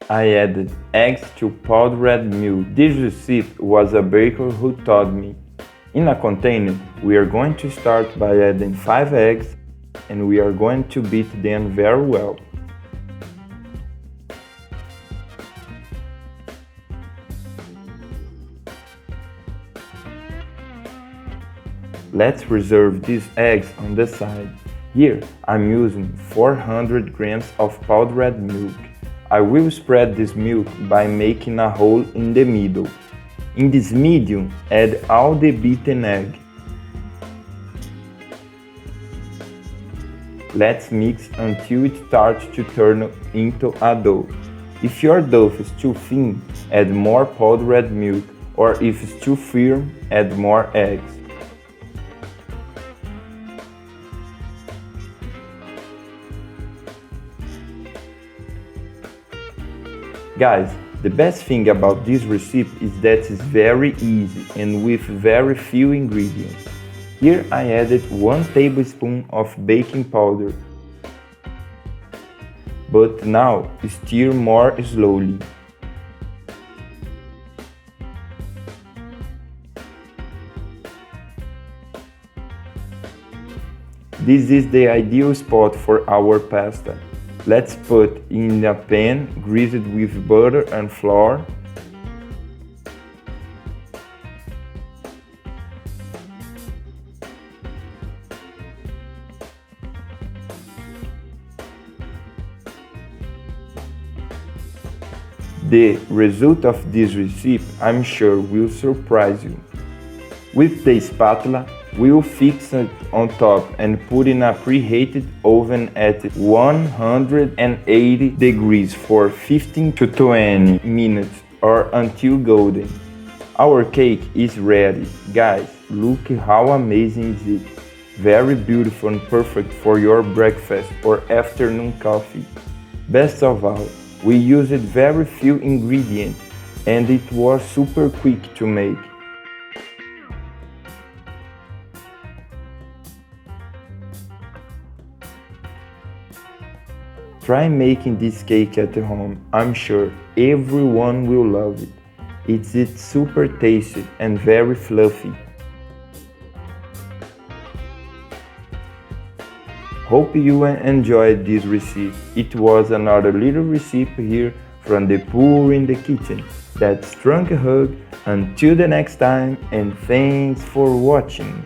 I added eggs to powdered milk. This recipe was a baker who taught me. In a container, we are going to start by adding 5 eggs and we are going to beat them very well. Let's reserve these eggs on the side. Here I'm using 400 grams of powdered milk. I will spread this milk by making a hole in the middle. In this medium, add all the beaten egg. Let's mix until it starts to turn into a dough. If your dough is too thin, add more powdered milk, or if it's too firm, add more eggs. Guys, the best thing about this recipe is that it's very easy and with very few ingredients. Here I added 1 tablespoon of baking powder, but now stir more slowly. This is the ideal spot for our pasta. Let's put in a pan greased with butter and flour. The result of this recipe, I'm sure, will surprise you. With the spatula, we'll fix it on top and put in a preheated oven at 180 degrees for 15 to 20 minutes or until golden. Our cake is ready. Guys, look how amazing is it. Very beautiful and perfect for your breakfast or afternoon coffee. Best of all, we used very few ingredients and it was super quick to make. Try making this cake at home. I'm sure everyone will love it. It's super tasty and very fluffy. Hope you enjoyed this recipe. It was another little recipe here from the pool in the kitchen. That strong hug. Until the next time, and thanks for watching.